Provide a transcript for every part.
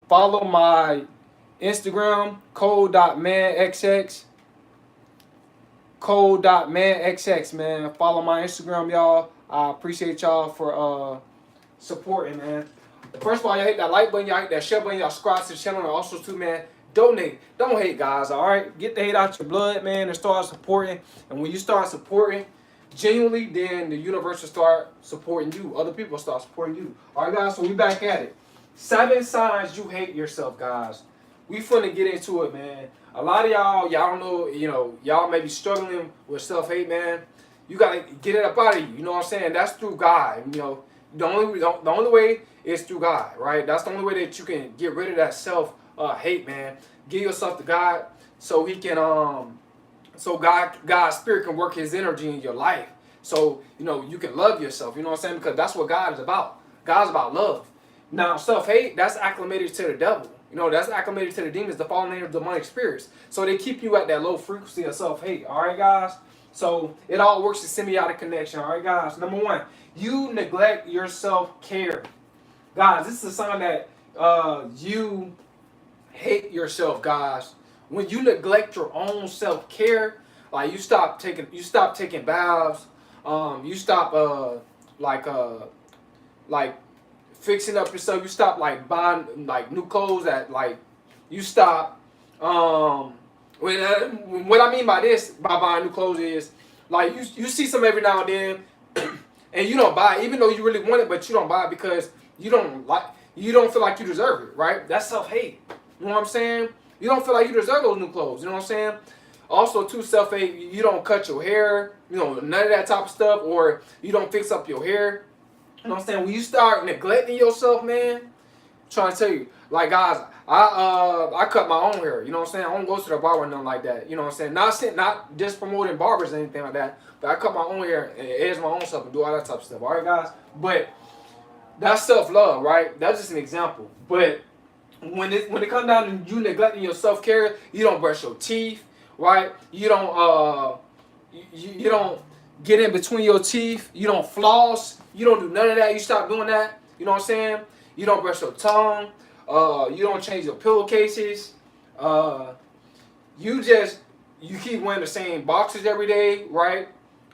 Follow my Instagram, code.manxx. Code.manxx, man. Follow my Instagram, y'all. I appreciate y'all for supporting, man. First of all, y'all hit that like button, y'all hit that share button, y'all subscribe to the channel, and also too, man, donate. Don't hate, guys. All right, get the hate out your blood, man, and start supporting. And when you start supporting genuinely, then the universe will start supporting you. Other people start supporting you. All right, guys. So we back at it. 7 signs you hate yourself, guys. We finna get into it, man. A lot of y'all don't know, y'all may be struggling with self-hate, man. You gotta get it up out of you. You know what I'm saying? That's through God. The only way is through God, right? That's the only way that you can get rid of that self hate, man. Give yourself to God so He can so God's spirit can work His energy in your life. So you can love yourself. You know what I'm saying? Because that's what God is about. God's about love. Now, self-hate, that's acclimated to the devil. That's acclimated to the demons, the fallen angels, demonic spirits. So they keep you at that low frequency of self-hate. All right, guys? So it all works in symbiotic connection. All right, guys? Number one, you neglect your self-care. Guys, this is a sign that you hate yourself, guys. When you neglect your own self-care, like you stop taking baths, you stop like fixing up yourself. You stop like buying like new clothes. You stop. What I mean by this, by buying new clothes, is like you see some every now and then, and you don't buy it, even though you really want it, but you don't buy it because you don't feel like you deserve it, right? That's self-hate. You know what I'm saying? You don't feel like you deserve those new clothes. You know what I'm saying? Also, too, self-hate, you don't cut your hair, none of that type of stuff, or you don't fix up your hair. You know what I'm saying? When you start neglecting yourself, man, I'm trying to tell you, like, guys, I cut my own hair. You know what I'm saying? I don't go to the barber or nothing like that. You know what I'm saying? Not just promoting barbers or anything like that, but I cut my own hair and edge my own stuff and do all that type of stuff. All right, guys? But that's self-love, right? That's just an example. But when it comes down to you neglecting your self-care, you don't brush your teeth, right? You don't get in between your teeth. You don't floss. You don't do none of that. You stop doing that. You know what I'm saying? You don't brush your tongue. You don't change your pillowcases. You keep wearing the same boxers every day, right?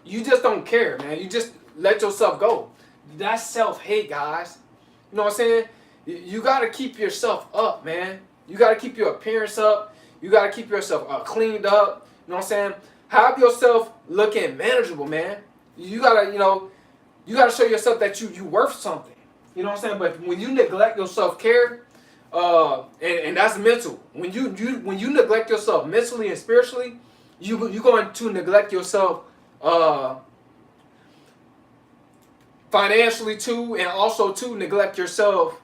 You just don't care, man. You just let yourself go. That's self-hate, guys. You know what I'm saying? You got to keep yourself up, man. You got to keep your appearance up. You got to keep yourself cleaned up. You know what I'm saying? Have yourself looking manageable, man. You gotta show yourself that you worth something. You know what I'm saying? But when you neglect your self-care, and that's mental. When you neglect yourself mentally and spiritually, you're going to neglect yourself financially too, and also to neglect yourself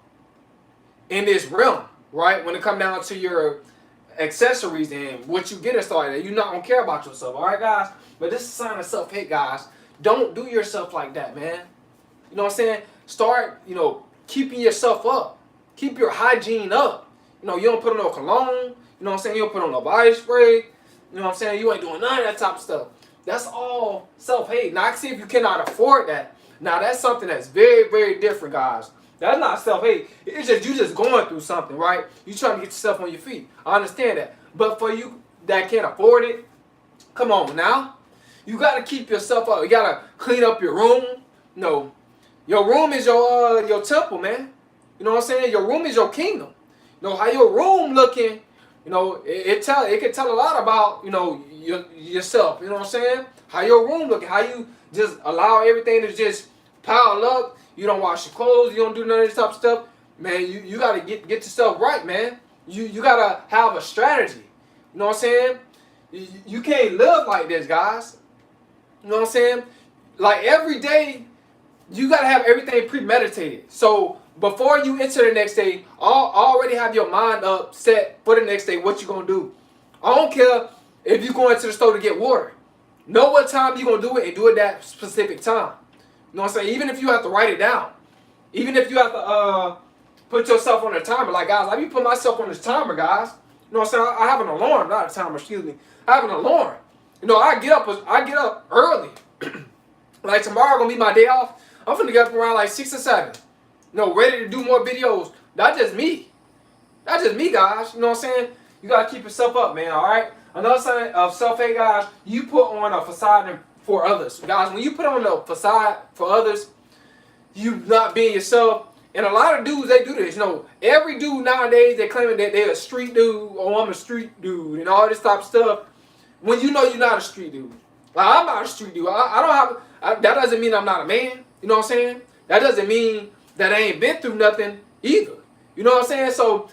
in this realm, right? When it comes down to your accessories and what you get and stuff like that, you're not gonna care about yourself. All right, guys. But this is a sign of self-hate, guys. Don't do yourself like that, man. You know what I'm saying? Start, keeping yourself up. Keep your hygiene up. You don't put on no cologne. You know what I'm saying? You don't put on no body spray. You know what I'm saying? You ain't doing none of that type of stuff. That's all self-hate. Now, I can see if you cannot afford that. Now, that's something that's very, very different, guys. That's not self-hate. It's just you just going through something, right? You trying to get yourself on your feet. I understand that. But for you that can't afford it, come on now. You got to keep yourself up. You got to clean up your room. No. Your room is your temple, man. You know what I'm saying? Your room is your kingdom. How your room looking, it can tell a lot about, yourself. You know what I'm saying? How your room looking. How you just allow everything to just pile up. You don't wash your clothes. You don't do none of this type of stuff. Man, you got to get yourself right, man. You got to have a strategy. You know what I'm saying? You can't live like this, guys. You know what I'm saying? Like every day, you got to have everything premeditated. So before you enter the next day, already have your mind up set for the next day, what you going to do. I don't care if you're going to the store to get water. Know what time you're going to do it and do it that specific time. You know what I'm saying? Even if you have to write it down. Even if you have to put yourself on a timer. Like, guys, I be putting myself on this timer, guys. You know what I'm saying? I have an alarm, not a timer, excuse me. I have an alarm. I get up early. Like, tomorrow going to be my day off. I'm finna get up around like 6 or 7. Ready to do more videos. That's just me. That's just me, guys. You know what I'm saying? You gotta keep yourself up, man. All right. Another sign of self-hate, guys. You put on a facade for others, guys. When you put on a facade for others, you not being yourself. And a lot of dudes, they do this. You know, every dude nowadays, they claiming that they're a street dude, or I'm a street dude, and all this type of stuff. When you know you're not a street dude. Like, I'm not a street dude. I don't have, that doesn't mean I'm not a man. You know what I'm saying? That doesn't mean that I ain't been through nothing either. You know what I'm saying? So,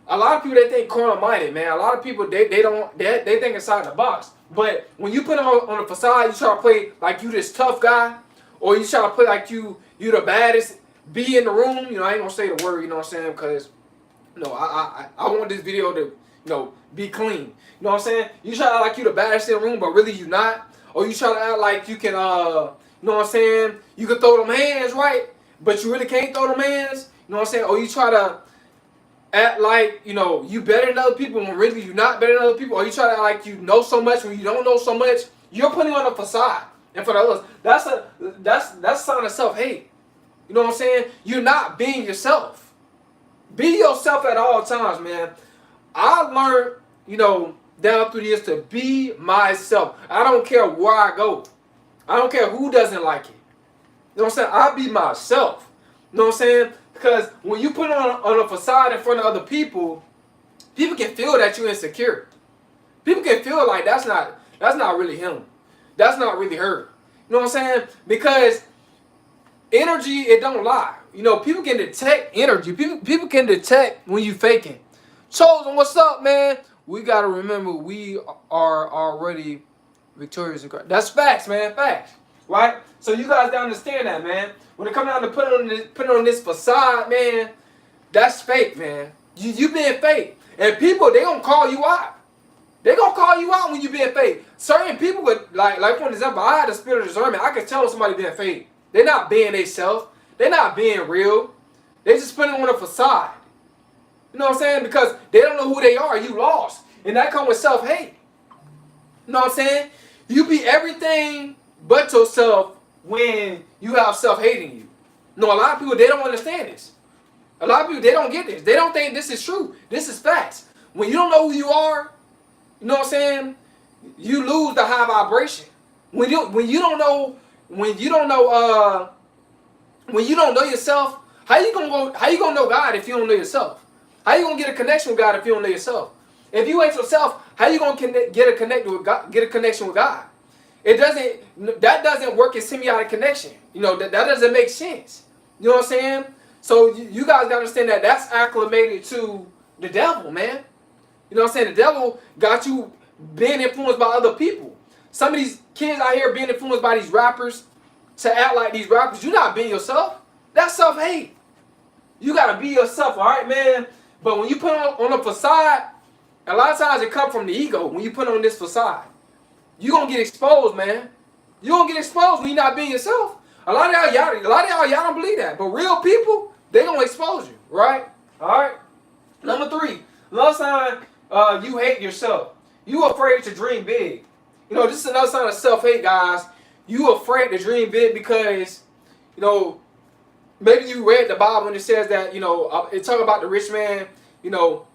a lot of people, they think corner-minded, man. A lot of people, they think inside the box. But when you put on a facade, you try to play like you this tough guy, or you try to play like you the baddest be in the room. You know, I ain't gonna say the word, you know what I'm saying? Because, you know, I want this video to, you know, be clean. You know what I'm saying? You try to act like you the baddest in the room, but really you not. Or you try to act like you can, you know what I'm saying? You can throw them hands, right? But you really can't throw them hands. You know what I'm saying? Or you try to act like, you know, you better than other people when really you're not better than other people. Or you try to act like you know so much when you don't know so much. You're putting on a facade in front of others. That's a sign of self-hate. You know what I'm saying? You're not being yourself. Be yourself at all times, man. I learned, you know, down through the years to be myself. I don't care where I go. I don't care who doesn't like it. You know what I'm saying? I be myself. You know what I'm saying? Because when you put on a facade in front of other people, people can feel that you're insecure. People can feel like that's not really him. That's not really her. You know what I'm saying? Because energy, it don't lie. You know, people can detect energy. People can detect when you faking. Chosen, what's up, man? We gotta remember we are already victorious in Christ. That's facts, man. Facts. Right? So you guys gotta understand that, man. When it comes down to putting on this facade, man, that's fake, man. You being fake. And people, they gonna call you out. They gonna call you out when you being fake. Certain people would, like for example, I had a spirit of discernment. I could tell when somebody being fake. They're not being themselves. They're not being real. They just putting on a facade. You know what I'm saying? Because they don't know who they are. You lost. And that comes with self-hate. You know what I'm saying? You be everything but yourself when you have self-hate in you. No, a lot of people, they don't understand this. A lot of people, they don't get this. They don't think this is true. This is facts. When you don't know who you are, you know what I'm saying? You lose the high vibration. When you don't know yourself, how you gonna know God if you don't know yourself? How you gonna get a connection with God if you don't know yourself? If you ain't yourself, how you gonna get a connection with God? That doesn't work in semiotic connection. You know, that doesn't make sense. You know what I'm saying? So you guys gotta understand that that's acclimated to the devil, man. You know what I'm saying? The devil got you being influenced by other people. Some of these kids out here being influenced by these rappers to act like these rappers. You're not being yourself. That's self-hate. You gotta be yourself, all right, man? But when you put on a facade, a lot of times it comes from the ego. When you put on this facade, you're gonna get exposed, man. You're gonna get exposed when you're not being yourself. A lot of y'all don't believe that. But real people, they gonna expose you, right? All right. Number 3, another sign you hate yourself. You afraid to dream big. You know, this is another sign of self-hate, guys. You afraid to dream big because, you know, maybe you read the Bible and it says that, you know, it talk about the rich man, you know,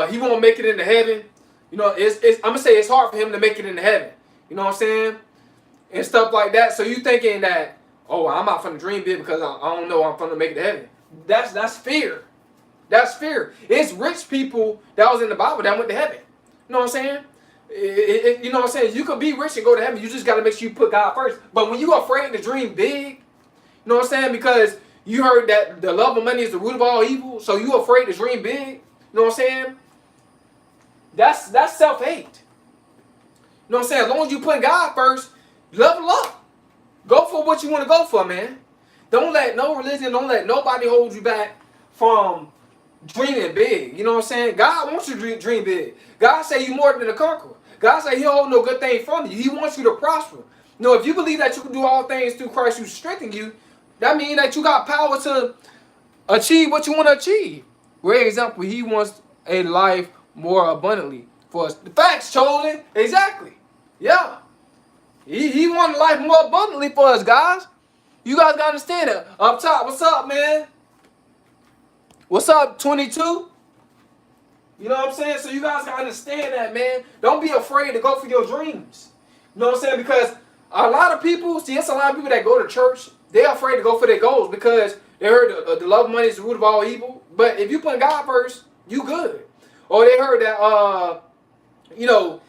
he won't make it into heaven. You know, I'm gonna say it's hard for him to make it into heaven. You know what I'm saying? And stuff like that. So you thinking that, oh, I'm not finna dream big because I don't know I'm finna make it to heaven. That's fear. That's fear. It's rich people that was in the Bible that went to heaven. You know what I'm saying? You know what I'm saying? You could be rich and go to heaven. You just got to make sure you put God first. But when you afraid to dream big, you know what I'm saying? Because you heard that the love of money is the root of all evil. So you afraid to dream big. You know what I'm saying? That's self-hate. You know what I'm saying? As long as you put God first, level up. Go for what you want to go for, man. Don't let no religion, don't let nobody hold you back from dreaming big. You know what I'm saying? God wants you to dream big. God say you more than a conqueror. God say he don't hold no good thing from you. He wants you to prosper. You know, if you believe that you can do all things through Christ who strengthens you, that means that you got power to achieve what you want to achieve. For example, he wants a life more abundantly for us. The facts, chosen. Exactly. Yeah. He wants life more abundantly for us, guys. You guys got to understand that. Up top, what's up, man? What's up, 22? You know what I'm saying? So you guys gotta understand that, man. Don't be afraid to go for your dreams. You know what I'm saying? Because a lot of people, see, it's a lot of people that go to church, they're afraid to go for their goals because they heard the love of money is the root of all evil. But if you put God first, you good. Or they heard that, you know,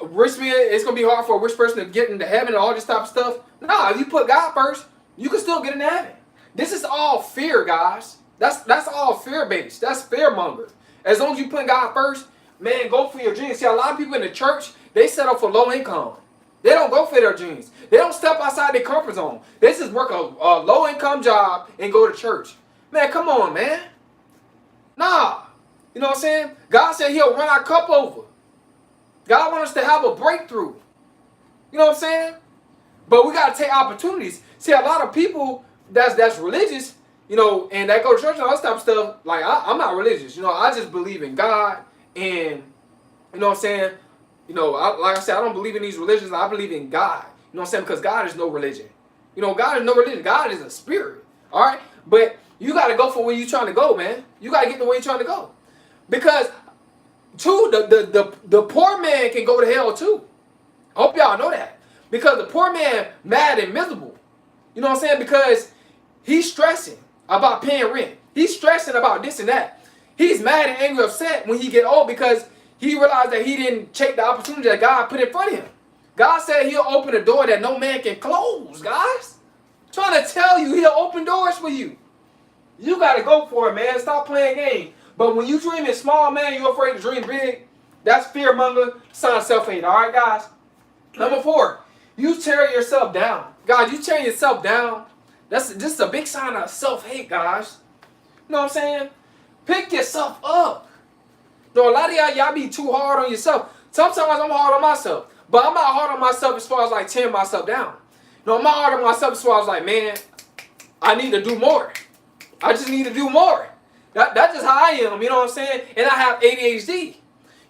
rich man, it's gonna be hard for a rich person to get into heaven and all this type of stuff. Nah, if you put God first, you can still get into heaven. This is all fear, guys. That's all fear based. That's fear monger. As long as you put God first, man, go for your dreams. See, a lot of people in the church, they set up for low income. They don't go for their dreams. They don't step outside their comfort zone. They just work a low income job and go to church. Man, come on, man. Nah. You know what I'm saying? God said he'll run our cup over. God wants us to have a breakthrough. You know what I'm saying? But we got to take opportunities. See, a lot of people that's religious, you know, and that go to church and all that type of stuff, like, I'm not religious. You know, I just believe in God. And, you know what I'm saying? You know, like I said, I don't believe in these religions. I believe in God. You know what I'm saying? Because God is no religion. You know, God is no religion. God is a spirit. All right? But you got to go for where you're trying to go, man. You got to get to where you're trying to go. Because, too, the poor man can go to hell, too. I hope y'all know that. Because the poor man mad and miserable. You know what I'm saying? Because he's stressing about paying rent. He's stressing about this and that. He's mad and angry, upset when he get old because he realized that he didn't take the opportunity that God put in front of him. God said he'll open a door that no man can close, guys. I'm trying to tell you, he'll open doors for you. You got to go for it, man. Stop playing games. But when you dreaming small, man, you're afraid to dream big. That's fear monger, sign of self-hate. All right, guys? Number 4, you tear yourself down. God, you tear yourself down. This is a big sign of self-hate, guys. You know what I'm saying? Pick yourself up. No, a lot of y'all be too hard on yourself. Sometimes I'm hard on myself. But I'm not hard on myself as far as like tearing myself down. No, I'm not hard on myself as far as like, man, I need to do more. I just need to do more. That's just how I am, you know what I'm saying? And I have ADHD.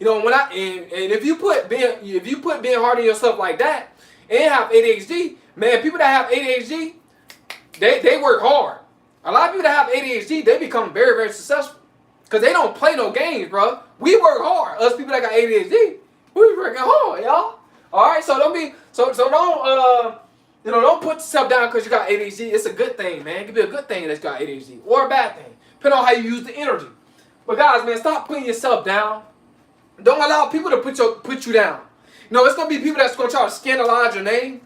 You know, when and if you put being hard on yourself like that and have ADHD, man, people that have ADHD, they work hard. A lot of people that have ADHD, they become very, very successful. Because they don't play no games, bro. We work hard. Us people that got ADHD, we working hard, y'all. Alright, so don't don't put yourself down because you got ADHD. It's a good thing, man. It could be a good thing that you got ADHD. Or a bad thing. Depending on how you use the energy. But guys, man, stop putting yourself down. Don't allow people to put you down. You know, it's going to be people that's going to try to scandalize your name,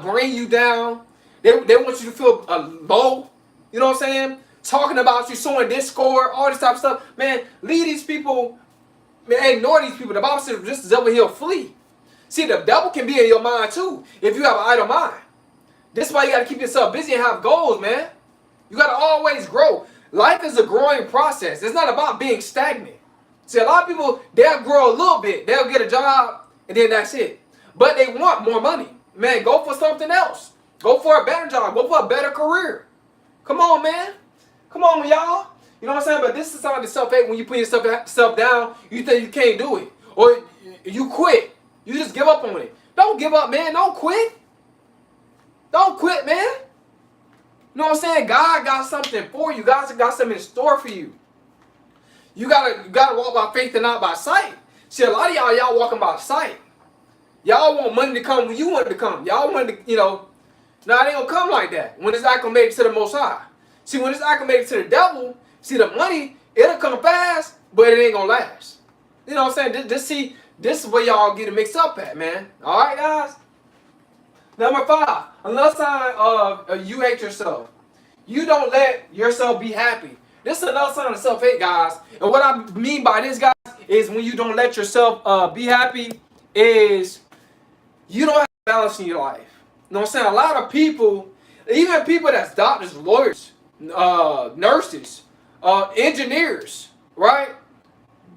bring you down. They want you to feel low. You know what I'm saying? Talking about you, sowing discord, all this type of stuff. Man, leave these people, man, ignore these people. The Bible says this the devil, he'll flee. See, the devil can be in your mind too if you have an idle mind. This is why you got to keep yourself busy and have goals, man. You got to always grow. Life is a growing process. It's not about being stagnant. See, a lot of people, they'll grow a little bit. They'll get a job, and then that's it. But they want more money. Man, go for something else. Go for a better job. Go for a better career. Come on, man. Come on, y'all. You know what I'm saying? But this is something self-hate. When you put yourself down, you think you can't do it. Or you quit. You just give up on it. Don't give up, man. Don't quit. Don't quit, man. You know what I'm saying? God got something for you. God got something in store for you. You gotta walk by faith and not by sight. See, a lot of y'all walking by sight. Y'all want money to come when you want it to come. Y'all want to, you know, now it ain't gonna come like that when it's acclimated to the Most High. See, when it's acclimated to the devil, see, the money, it'll come fast, but it ain't gonna last. You know what I'm saying? This is where y'all get it mixed up at, man. All right, guys? Number 5, another sign of you hate yourself. You don't let yourself be happy. This is another sign of self-hate, guys. And what I mean by this, guys, is when you don't let yourself be happy is you don't have balance in your life. You know what I'm saying? A lot of people, even people that's doctors, lawyers, nurses, engineers, right?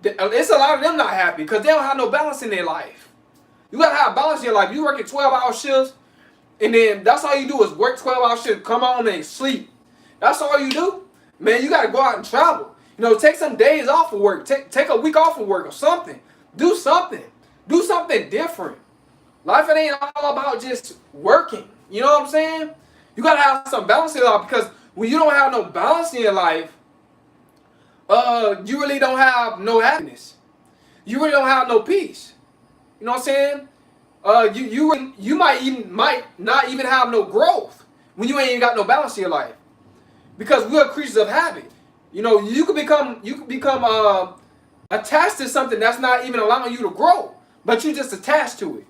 It's a lot of them not happy because they don't have no balance in their life. You got to have balance in your life. You working 12-hour shifts, and then that's all you do is work 12-hour shifts, come home and sleep. That's all you do. Man, you got to go out and travel. You know, take some days off of work. Take a week off of work or something. Do something. Do something different. Life, it ain't all about just working. You know what I'm saying? You got to have some balance in your life because when you don't have no balance in your life, you really don't have no happiness. You really don't have no peace. You know what I'm saying? You might not even have no growth when you ain't even got no balance in your life. Because we're creatures of habit. You know, you could become attached to something that's not even allowing you to grow, but you just attached to it.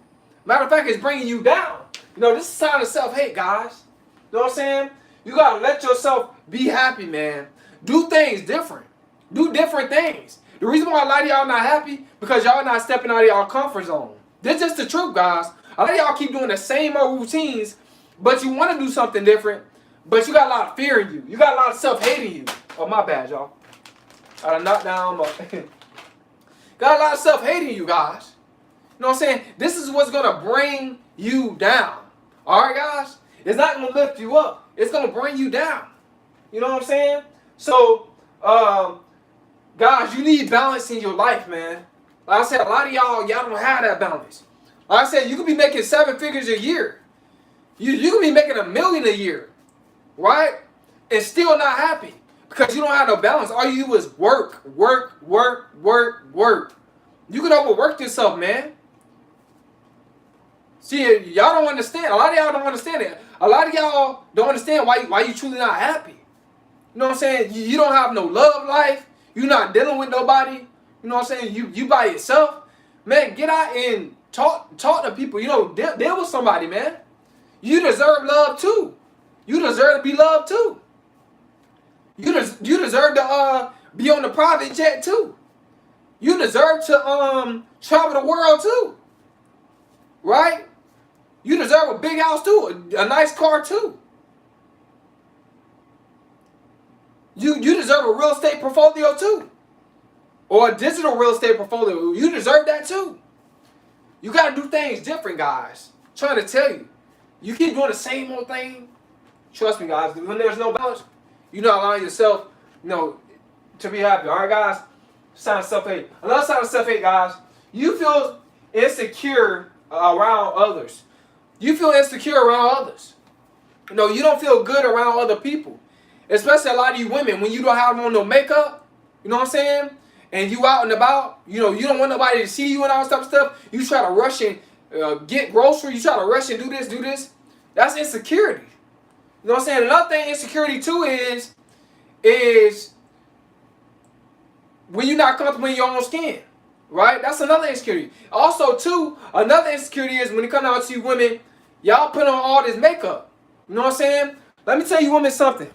Matter of fact, it's bringing you down. You know, this is a sign of self-hate, guys. You know what I'm saying? You gotta let yourself be happy, man. Do things different. Do different things. The reason why a lot of y'all not happy because y'all not stepping out of y'all comfort zone. This is just the truth, guys. A lot of y'all keep doing the same old routines, but you want to do something different, but you got a lot of fear in you. You got a lot of self-hate in you. Oh, my bad, y'all. I done knocked down my... got a lot of self-hate in you, guys. You know what I'm saying? This is what's going to bring you down. All right, guys? It's not going to lift you up. It's going to bring you down. You know what I'm saying? So, guys, you need balance in your life, man. Like I said, a lot of y'all don't have that balance. Like I said, you could be making 7 figures a year. You could be making $1 million a year, right? And still not happy because you don't have no balance. All you do is work. You can overwork yourself, man. See, y'all don't understand. A lot of y'all don't understand it. A lot of y'all don't understand why you truly not happy. You know what I'm saying? You don't have no love life. You're not dealing with nobody. You know what I'm saying? You by yourself. Man, get out and talk to people. You know, deal with somebody, man. You deserve love too. You deserve to be loved too. You deserve to be on the private jet too. You deserve to travel the world too. Right? You deserve a big house too, a nice car too. You deserve a real estate portfolio too. Or a digital real estate portfolio. You deserve that too. You got to do things different, guys. I'm trying to tell you. You keep doing the same old thing. Trust me, guys. When there's no balance, you're not allowing yourself, to be happy. All right, guys? Sign of self-hate. Another sign of self-hate, guys. You feel insecure around others. You feel insecure around others. You don't feel good around other people. Especially a lot of you women, when you don't have on no makeup, you know what I'm saying? And you out and about, you don't want nobody to see you and all that type of stuff. You try to rush and get groceries. You try to rush and do this. That's insecurity. You know what I'm saying? Another thing insecurity too is when you're not comfortable in your own skin. Right? That's another insecurity. Also too, another insecurity is when it comes down to you women, y'all put on all this makeup. You know what I'm saying? Let me tell you women something.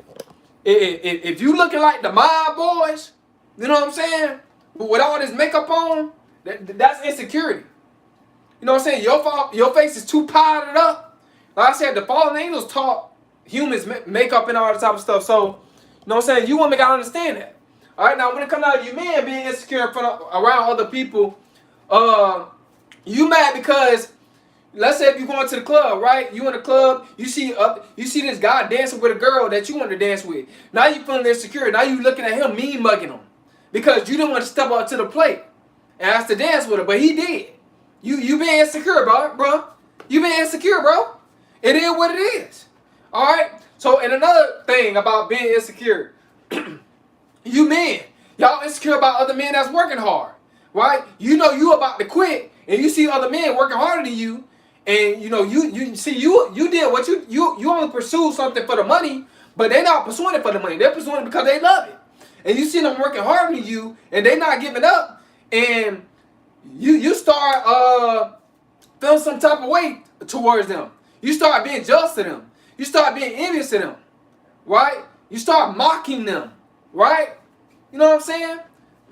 If you looking like the mob boys, you know what I'm saying? With all this makeup on, that's insecurity. You know what I'm saying? Your face is too powdered up. Like I said, the fallen angels taught humans makeup and all that type of stuff. So, you know what I'm saying? You women gotta understand that. All right, now when it comes out of you men being insecure around other people, you mad because, let's say if you're going to the club, right? You in the club, you see this guy dancing with a girl that you want to dance with. Now you feeling insecure. Now you looking at him mean mugging him because you didn't want to step up to the plate and ask to dance with her, but he did. You being insecure, bro. You being insecure, bro. It is what it is. All right. So, and another thing about being insecure, you men, y'all insecure about other men that's working hard, right? You know you about to quit, and you see other men working harder than you. And you did what you only pursue something for the money, but they're not pursuing it for the money. They're pursuing it because they love it. And you see them working harder than you, and they're not giving up. And you start feeling some type of way towards them. You start being jealous of them. You start being envious of them, right? You start mocking them, right? You know what I'm saying?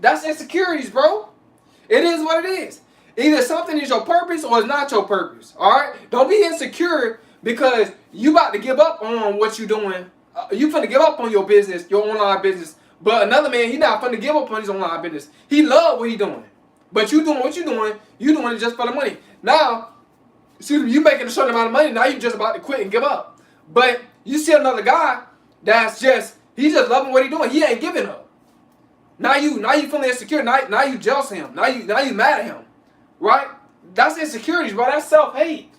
That's insecurities, bro. It is what it is. Either something is your purpose or it's not your purpose. All right? Don't be insecure because you about to give up on what you're doing. You finna give up on your business, your online business. But another man, he not finna give up on his online business. He love what he doing. But you doing what you doing it just for the money. Now, you making a certain amount of money, now you just about to quit and give up. But you see another guy he's just loving what he doing. He ain't giving up. Now you feeling insecure. Now you jealous of him. Now you mad at him. Right? That's insecurities, bro. That's self-hate.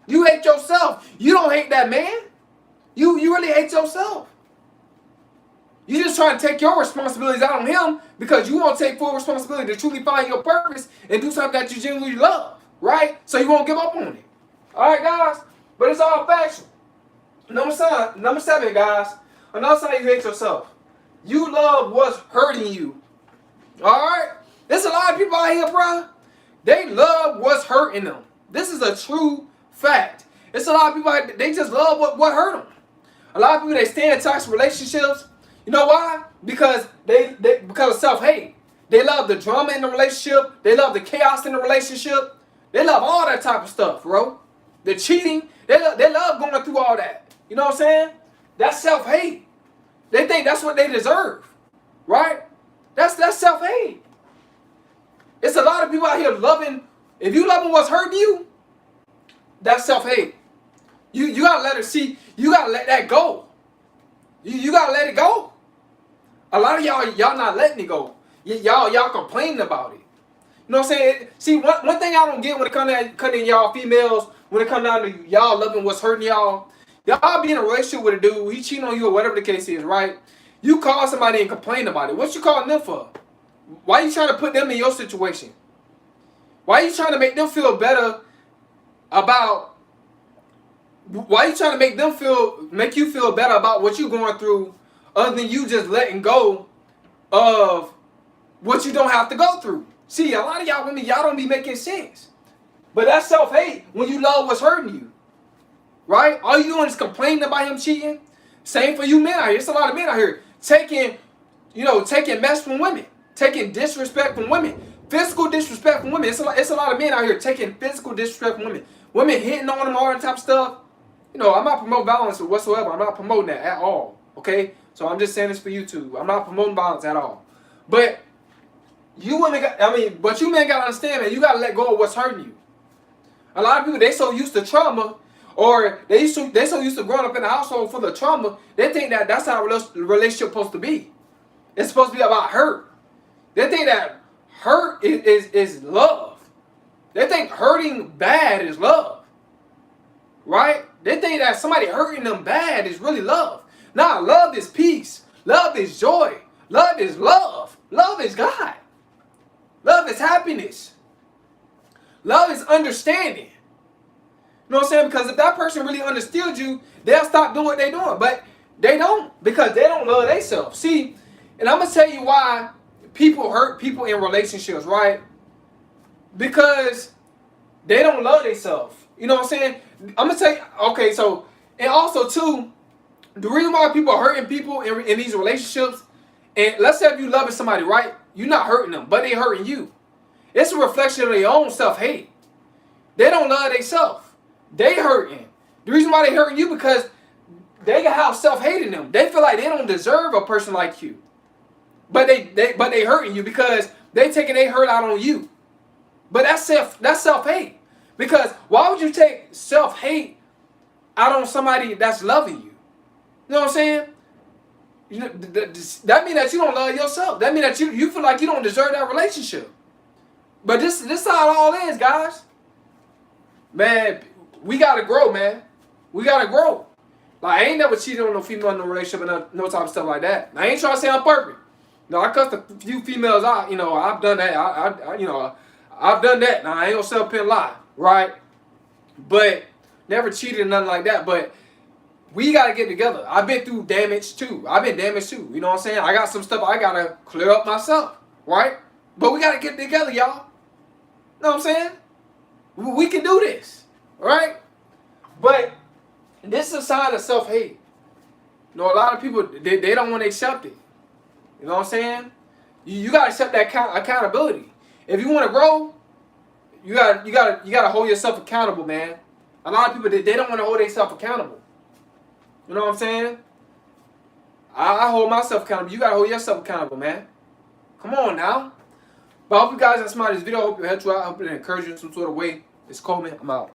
You hate yourself. You don't hate that man. You really hate yourself. You just trying to take your responsibilities out on him because you won't take full responsibility to truly find your purpose and do something that you genuinely love, right? So you won't give up on it. All right, guys? But it's all factual. Number seven, guys. Another sign you hate yourself. You love what's hurting you. All right? There's a lot of people out here, bro. They love what's hurting them. This is a true fact. It's a lot of people, they just love what hurt them. A lot of people, they stay in toxic relationships. You know why? Because because of self-hate. They love the drama in the relationship. They love the chaos in the relationship. They love all that type of stuff, bro. The cheating. They love going through all that. You know what I'm saying? That's self-hate. They think that's what they deserve. Right? That's self-hate. It's a lot of people out here loving. If you loving what's hurting you, that's self-hate. You gotta let it see. You gotta let that go. You gotta let it go. A lot of y'all not letting it go. Y'all complaining about it. You know what I'm saying? See, one thing I don't get when it comes to y'all females, when it comes down to y'all loving what's hurting y'all, y'all be in a relationship with a dude, he cheating on you or whatever the case is, right? You call somebody and complain about it. What you calling them for? Why you trying to put them in your situation? Why you trying to make them feel better about? Why you trying to make you feel better about what you going through, other than you just letting go of what you don't have to go through? See, a lot of y'all women, y'all don't be making sense. But that's self-hate when you love what's hurting you. Right? All you doing is complaining about him cheating. Same for you men out here. There's a lot of men out here taking mess from women. Taking disrespect from women. Physical disrespect from women. It's a lot of men out here taking physical disrespect from women. Women hitting on them, all that type of stuff. You know, I'm not promoting violence whatsoever. I'm not promoting that at all. Okay? So I'm just saying this for YouTube. I'm not promoting violence at all. But you women but you men gotta understand, man, you gotta let go of what's hurting you. A lot of people, they so used to trauma, or they so used to growing up in a household full of trauma, they think that that's how a relationship supposed to be. It's supposed to be about hurt. They think that hurt is love. They think hurting bad is love. Right? They think that somebody hurting them bad is really love. Nah, love is peace. Love is joy. Love is love. Love is God. Love is happiness. Love is understanding. You know what I'm saying? Because if that person really understood you, they'll stop doing what they're doing. But they don't, because they don't love themselves. See, and I'm going to tell you why people hurt people in relationships, right? Because they don't love themselves. You know what I'm saying? I'm going to tell you, okay, so, and also too, the reason why people are hurting people in these relationships, and let's say if you loving somebody, right? You're not hurting them, but they hurting you. It's a reflection of their own self-hate. They don't love themselves. They hurting. The reason why they hurting you because they have self-hate in them. They feel like they don't deserve a person like you. But they hurting you because they taking their hurt out on you. But that's self-hate. Because why would you take self-hate out on somebody that's loving you? You know what I'm saying? You know, that means that you don't love yourself. That means that you feel like you don't deserve that relationship. But this is how it all is, guys. Man, we gotta grow, man. We gotta grow. Like, I ain't never cheated on no female in no relationship and no type of stuff like that. I ain't trying to say I'm perfect. No, I cussed a few females out. You know, I've done that. I've done that. Now, I ain't gonna sit up here and lie, right? But never cheated or nothing like that. But we gotta get together. I've been through damage too. I've been damaged too. You know what I'm saying? I got some stuff I gotta clear up myself, right? But we gotta get together, y'all. You know what I'm saying? We can do this, right? But this is a sign of self-hate. You know, a lot of people, they don't want to accept it. You know what I'm saying? You gotta accept that accountability. If you want to grow, you gotta hold yourself accountable, man. A lot of people, they don't want to hold themselves accountable. You know what I'm saying? I hold myself accountable. You gotta hold yourself accountable, man. Come on now. But I hope you guys are smart this video. I hope it helped you out. I hope it encouraged you in some sort of way. It's Coleman. I'm out.